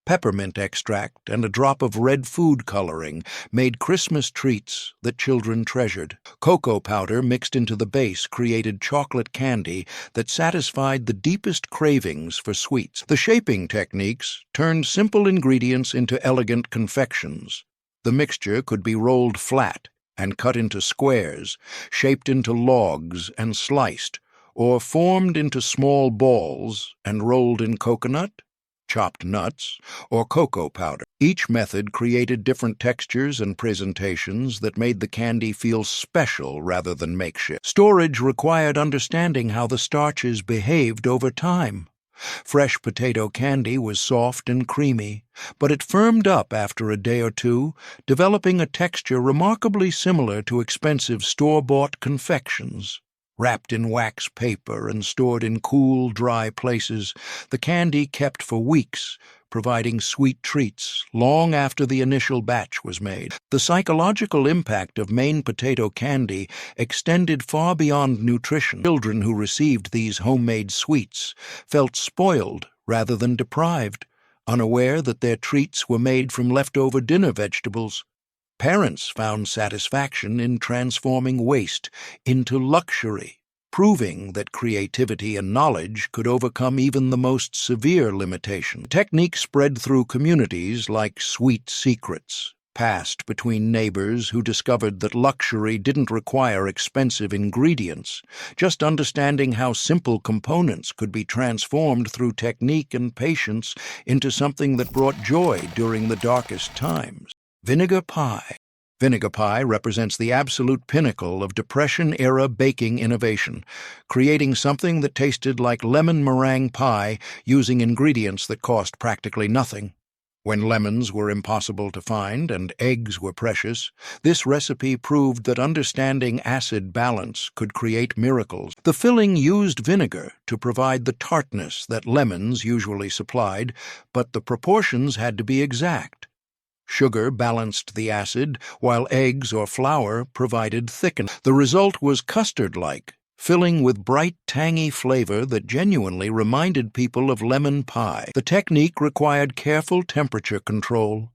Peppermint extract and a drop of red food coloring made Christmas treats that children treasured. Cocoa powder mixed into the base created chocolate candy that satisfied the deepest cravings for sweets. The shaping techniques turned simple ingredients into elegant confections. The mixture could be rolled flat and cut into squares, shaped into logs and sliced, or formed into small balls and rolled in coconut, chopped nuts, or cocoa powder. Each method created different textures and presentations that made the candy feel special rather than makeshift. Storage required understanding how the starches behaved over time. Fresh potato candy was soft and creamy, but it firmed up after a day or two, developing a texture remarkably similar to expensive store-bought confections. Wrapped in wax paper and stored in cool, dry places, the candy kept for weeks, providing sweet treats long after the initial batch was made. The psychological impact of Maine potato candy extended far beyond nutrition. Children who received these homemade sweets felt spoiled rather than deprived, unaware that their treats were made from leftover dinner vegetables. Parents found satisfaction in transforming waste into luxury, proving that creativity and knowledge could overcome even the most severe limitation. The technique spread through communities like sweet secrets, passed between neighbors who discovered that luxury didn't require expensive ingredients. Just understanding how simple components could be transformed through technique and patience into something that brought joy during the darkest times. Vinegar pie. Vinegar pie represents the absolute pinnacle of Depression-era baking innovation, creating something that tasted like lemon meringue pie using ingredients that cost practically nothing. When lemons were impossible to find and eggs were precious, this recipe proved that understanding acid balance could create miracles. The filling used vinegar to provide the tartness that lemons usually supplied, but the proportions had to be exact. Sugar balanced the acid, while eggs or flour provided thicken. The result was custard-like, filling with bright, tangy flavor that genuinely reminded people of lemon pie. The technique required careful temperature control.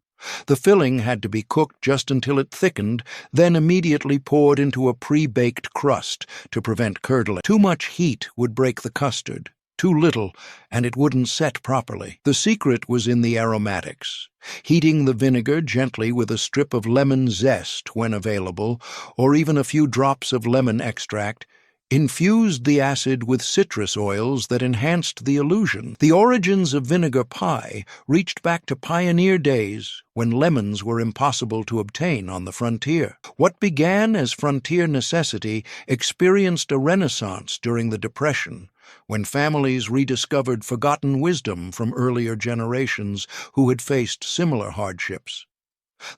The filling had to be cooked just until it thickened, then immediately poured into a pre-baked crust to prevent curdling. Too much heat would break the custard. Too little, and it wouldn't set properly. The secret was in the aromatics. Heating the vinegar gently with a strip of lemon zest when available, or even a few drops of lemon extract, infused the acid with citrus oils that enhanced the illusion. The origins of vinegar pie reached back to pioneer days when lemons were impossible to obtain on the frontier. What began as frontier necessity experienced a renaissance during the Depression, when families rediscovered forgotten wisdom from earlier generations who had faced similar hardships.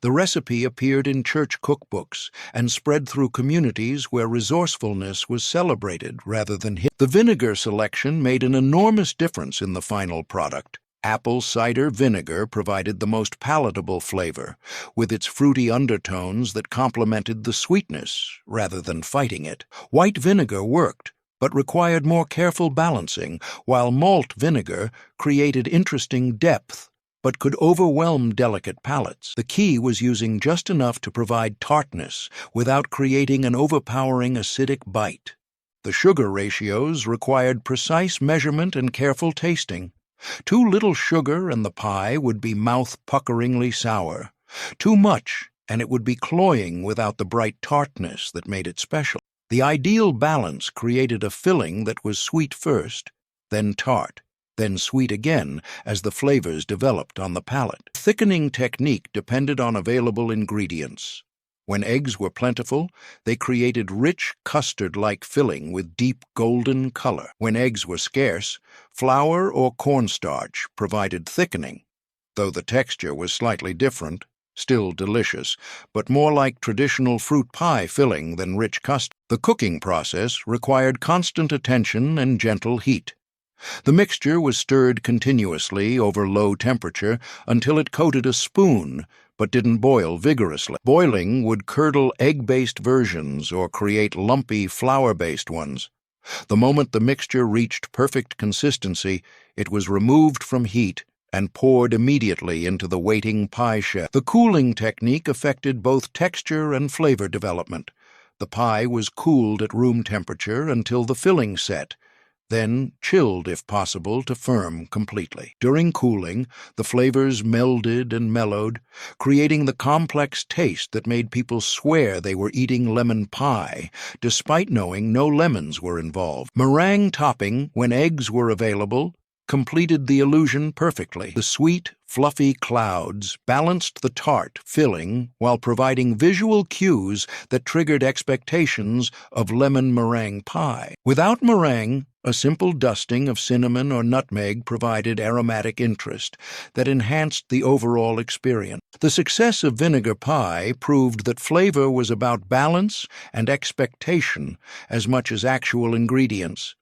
The recipe appeared in church cookbooks and spread through communities where resourcefulness was celebrated rather than hidden. The vinegar selection made an enormous difference in the final product. Apple cider vinegar provided the most palatable flavor, with its fruity undertones that complemented the sweetness rather than fighting it. White vinegar worked, but required more careful balancing, while malt vinegar created interesting depth but could overwhelm delicate palates. The key was using just enough to provide tartness without creating an overpowering acidic bite. The sugar ratios required precise measurement and careful tasting. Too little sugar and the pie would be mouth-puckeringly sour. Too much, and it would be cloying without the bright tartness that made it special. The ideal balance created a filling that was sweet first, then tart, then sweet again as the flavors developed on the palate. The thickening technique depended on available ingredients. When eggs were plentiful, they created rich custard-like filling with deep golden color. When eggs were scarce, flour or cornstarch provided thickening, though the texture was slightly different, still delicious, but more like traditional fruit pie filling than rich custard. The cooking process required constant attention and gentle heat. The mixture was stirred continuously over low temperature until it coated a spoon, but didn't boil vigorously. Boiling would curdle egg-based versions or create lumpy flour-based ones. The moment the mixture reached perfect consistency, it was removed from heat and poured immediately into the waiting pie shell. The cooling technique affected both texture and flavor development. The pie was cooled at room temperature until the filling set, then chilled if possible to firm completely. During cooling, the flavors melded and mellowed, creating the complex taste that made people swear they were eating lemon pie, despite knowing no lemons were involved. Meringue topping, when eggs were available, completed the illusion perfectly. The sweet, fluffy clouds balanced the tart filling while providing visual cues that triggered expectations of lemon meringue pie. Without meringue, a simple dusting of cinnamon or nutmeg provided aromatic interest that enhanced the overall experience. The success of vinegar pie proved that flavor was about balance and expectation as much as actual ingredients.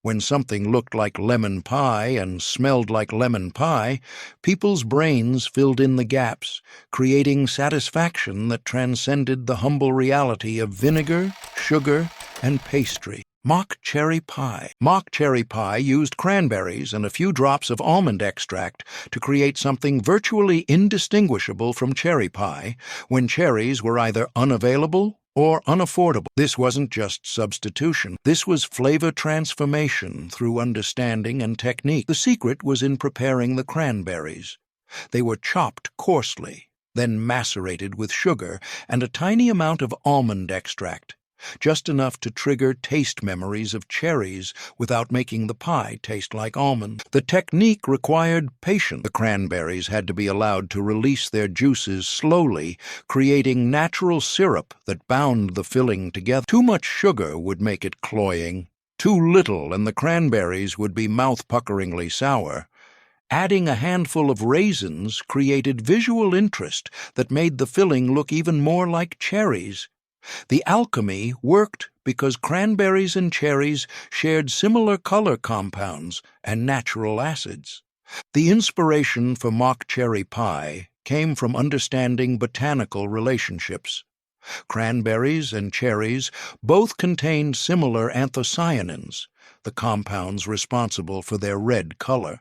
When something looked like lemon pie and smelled like lemon pie, people's brains filled in the gaps, creating satisfaction that transcended the humble reality of vinegar, sugar, and pastry. Mock cherry pie. Mock cherry pie used cranberries and a few drops of almond extract to create something virtually indistinguishable from cherry pie when cherries were either unavailable or unaffordable. This wasn't just substitution. This was flavor transformation through understanding and technique. The secret was in preparing the cranberries. They were chopped coarsely, then macerated with sugar and a tiny amount of almond extract. just enough to trigger taste memories of cherries without making the pie taste like almonds. The technique required patience. The cranberries had to be allowed to release their juices slowly, creating natural syrup that bound the filling together. Too much sugar would make it cloying. Too little, and the cranberries would be mouth-puckeringly sour. Adding a handful of raisins created visual interest that made the filling look even more like cherries. The alchemy worked because cranberries and cherries shared similar color compounds and natural acids. The inspiration for mock cherry pie came from understanding botanical relationships. Cranberries and cherries both contained similar anthocyanins, the compounds responsible for their red color,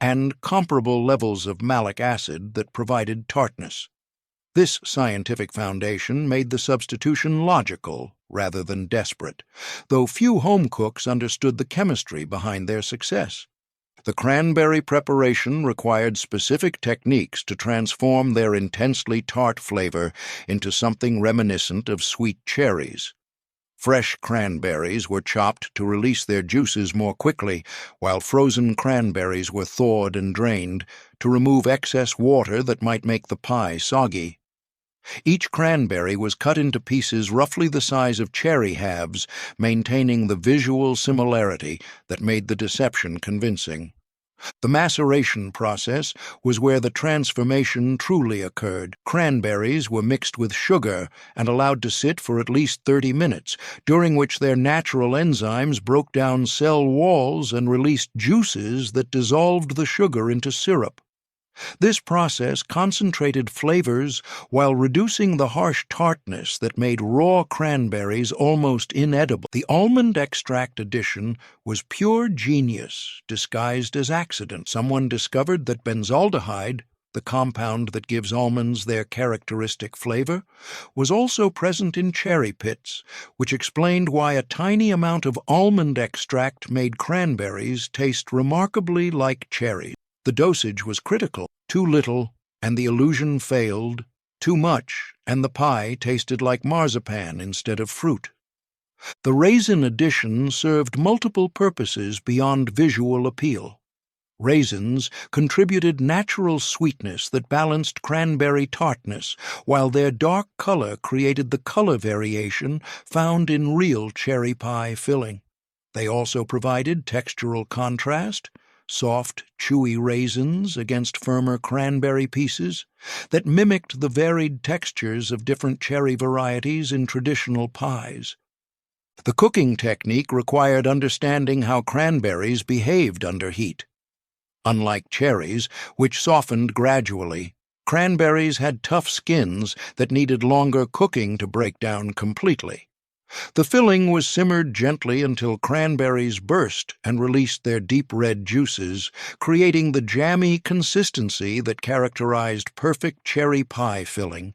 and comparable levels of malic acid that provided tartness. This scientific foundation made the substitution logical rather than desperate, though few home cooks understood the chemistry behind their success. The cranberry preparation required specific techniques to transform their intensely tart flavor into something reminiscent of sweet cherries. Fresh cranberries were chopped to release their juices more quickly, while frozen cranberries were thawed and drained to remove excess water that might make the pie soggy. Each cranberry was cut into pieces roughly the size of cherry halves, maintaining the visual similarity that made the deception convincing. The maceration process was where the transformation truly occurred. Cranberries were mixed with sugar and allowed to sit for at least 30 minutes, during which their natural enzymes broke down cell walls and released juices that dissolved the sugar into syrup. This process concentrated flavors while reducing the harsh tartness that made raw cranberries almost inedible. The almond extract addition was pure genius disguised as accident. Someone discovered that benzaldehyde, the compound that gives almonds their characteristic flavor, was also present in cherry pits, which explained why a tiny amount of almond extract made cranberries taste remarkably like cherries. The dosage was critical. Too little, and the illusion failed. Too much, and the pie tasted like marzipan instead of fruit. The raisin addition served multiple purposes beyond visual appeal. Raisins contributed natural sweetness that balanced cranberry tartness, while their dark color created the color variation found in real cherry pie filling. They also provided textural contrast, soft, chewy raisins against firmer cranberry pieces that mimicked the varied textures of different cherry varieties in traditional pies. The cooking technique required understanding how cranberries behaved under heat. Unlike cherries, which softened gradually, cranberries had tough skins that needed longer cooking to break down completely. The filling was simmered gently until cranberries burst and released their deep red juices, creating the jammy consistency that characterized perfect cherry pie filling.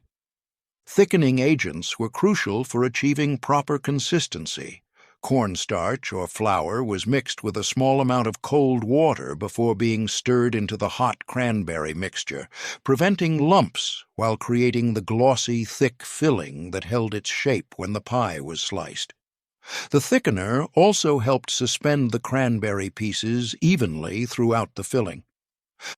Thickening agents were crucial for achieving proper consistency. Cornstarch or flour was mixed with a small amount of cold water before being stirred into the hot cranberry mixture, preventing lumps while creating the glossy, thick filling that held its shape when the pie was sliced. The thickener also helped suspend the cranberry pieces evenly throughout the filling.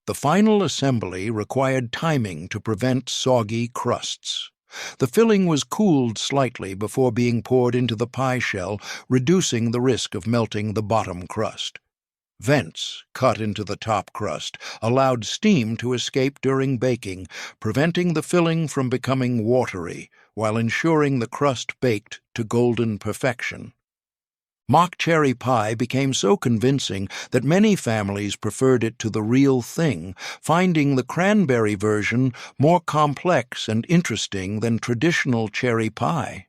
The final assembly required timing to prevent soggy crusts. The filling was cooled slightly before being poured into the pie shell, reducing the risk of melting the bottom crust. Vents, cut into the top crust, allowed steam to escape during baking, preventing the filling from becoming watery, while ensuring the crust baked to golden perfection. Mock cherry pie became so convincing that many families preferred it to the real thing, finding the cranberry version more complex and interesting than traditional cherry pie.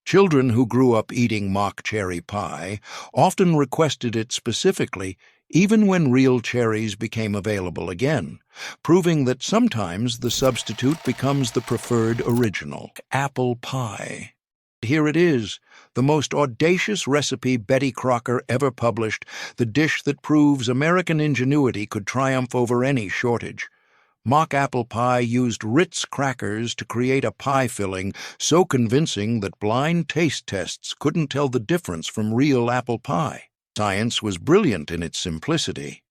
Children who grew up eating mock cherry pie often requested it specifically, even when real cherries became available again, proving that sometimes the substitute becomes the preferred original. Apple pie. Here it is, the most audacious recipe Betty Crocker ever published, the dish that proves American ingenuity could triumph over any shortage. Mock apple pie used Ritz crackers to create a pie filling so convincing that blind taste tests couldn't tell the difference from real apple pie. Science was brilliant in its simplicity.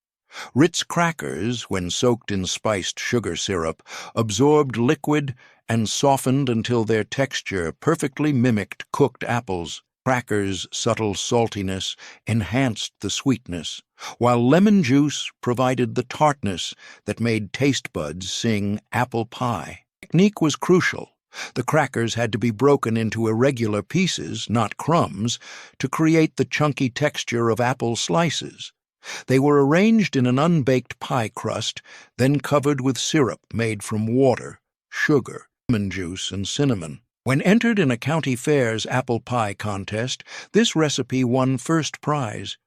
Ritz crackers, when soaked in spiced sugar syrup, absorbed liquid and softened until their texture perfectly mimicked cooked apples. Crackers' subtle saltiness enhanced the sweetness, while lemon juice provided the tartness that made taste buds sing apple pie. Technique was crucial. The crackers had to be broken into irregular pieces, not crumbs, to create the chunky texture of apple slices. They were arranged in an unbaked pie crust, then covered with syrup made from water, sugar, lemon juice, and cinnamon. When entered in a county fair's apple pie contest, this recipe won first prize.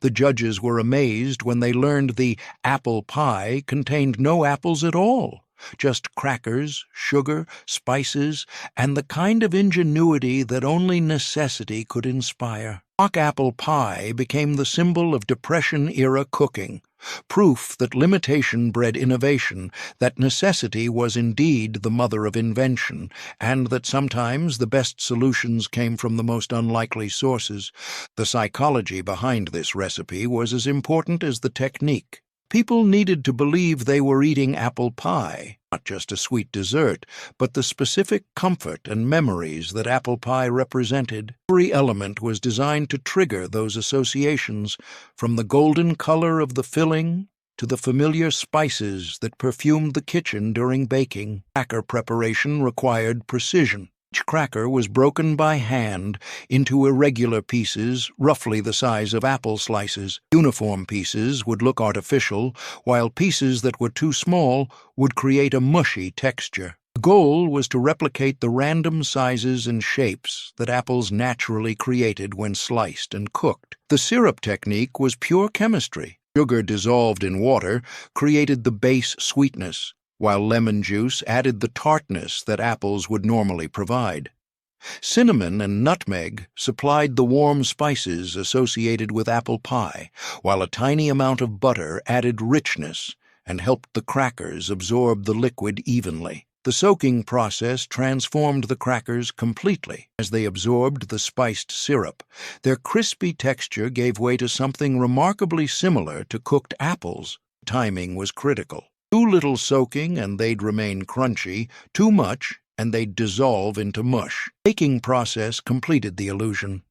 The judges were amazed when they learned the apple pie contained no apples at all, just crackers, sugar, spices, and the kind of ingenuity that only necessity could inspire. Mock apple pie became the symbol of Depression-era cooking, proof that limitation bred innovation, that necessity was indeed the mother of invention, and that sometimes the best solutions came from the most unlikely sources. The psychology behind this recipe was as important as the technique. People needed to believe they were eating apple pie, not just a sweet dessert, but the specific comfort and memories that apple pie represented. Every element was designed to trigger those associations, from the golden color of the filling to the familiar spices that perfumed the kitchen during baking. Cracker preparation required precision. Each cracker was broken by hand into irregular pieces roughly the size of apple slices. Uniform pieces would look artificial, while pieces that were too small would create a mushy texture. The goal was to replicate the random sizes and shapes that apples naturally created when sliced and cooked. The syrup technique was pure chemistry. Sugar dissolved in water created the base sweetness, while lemon juice added the tartness that apples would normally provide. Cinnamon and nutmeg supplied the warm spices associated with apple pie, while a tiny amount of butter added richness and helped the crackers absorb the liquid evenly. The soaking process transformed the crackers completely. As they absorbed the spiced syrup, their crispy texture gave way to something remarkably similar to cooked apples. Timing was critical. Too little soaking and they'd remain crunchy, too much and they'd dissolve into mush. The baking process completed the illusion.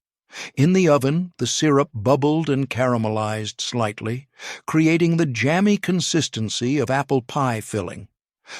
In the oven, the syrup bubbled and caramelized slightly, creating the jammy consistency of apple pie filling.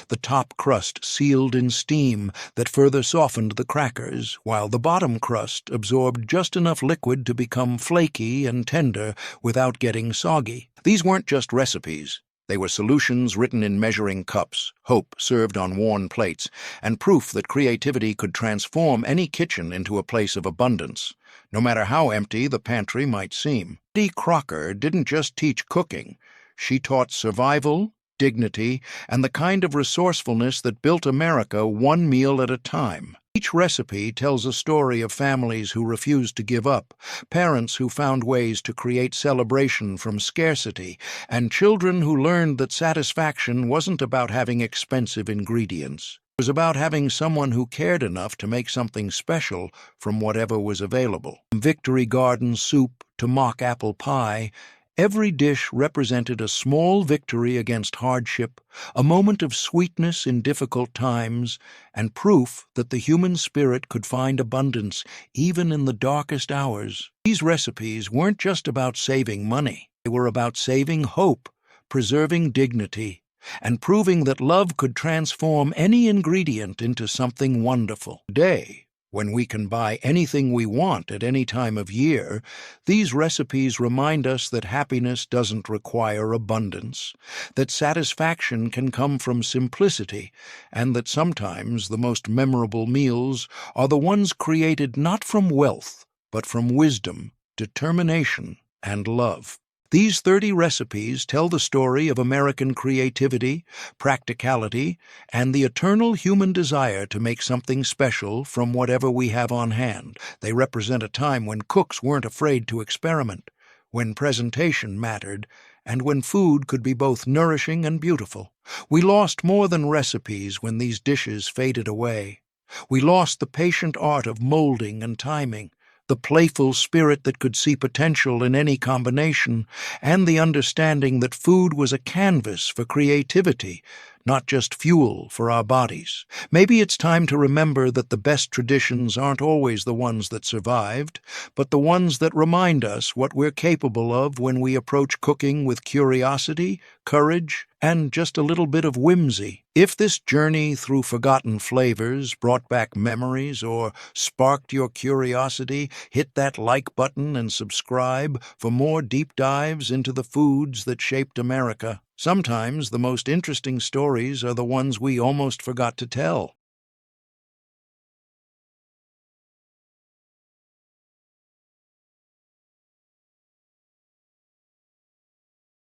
The top crust sealed in steam that further softened the crackers, while the bottom crust absorbed just enough liquid to become flaky and tender without getting soggy. These weren't just recipes. They were solutions written in measuring cups, hope served on worn plates, and proof that creativity could transform any kitchen into a place of abundance, no matter how empty the pantry might seem. Crocker didn't just teach cooking. She taught survival, dignity, and the kind of resourcefulness that built America one meal at a time. Each recipe tells a story of families who refused to give up, parents who found ways to create celebration from scarcity, and children who learned that satisfaction wasn't about having expensive ingredients. It was about having someone who cared enough to make something special from whatever was available. From Victory Garden soup to mock apple pie, every dish represented a small victory against hardship, a moment of sweetness in difficult times, and proof that the human spirit could find abundance even in the darkest hours. These recipes weren't just about saving money. They were about saving hope, preserving dignity, and proving that love could transform any ingredient into something wonderful. Today, when we can buy anything we want at any time of year, these recipes remind us that happiness doesn't require abundance, that satisfaction can come from simplicity, and that sometimes the most memorable meals are the ones created not from wealth, but from wisdom, determination, and love. These 30 recipes tell the story of American creativity, practicality, and the eternal human desire to make something special from whatever we have on hand. They represent a time when cooks weren't afraid to experiment, when presentation mattered, and when food could be both nourishing and beautiful. We lost more than recipes when these dishes faded away. We lost the patient art of molding and timing, the playful spirit that could see potential in any combination, and the understanding that food was a canvas for creativity, not just fuel for our bodies. Maybe it's time to remember that the best traditions aren't always the ones that survived, but the ones that remind us what we're capable of when we approach cooking with curiosity, courage, and just a little bit of whimsy. If this journey through forgotten flavors brought back memories or sparked your curiosity, hit that like button and subscribe for more deep dives into the foods that shaped America. Sometimes the most interesting stories are the ones we almost forgot to tell.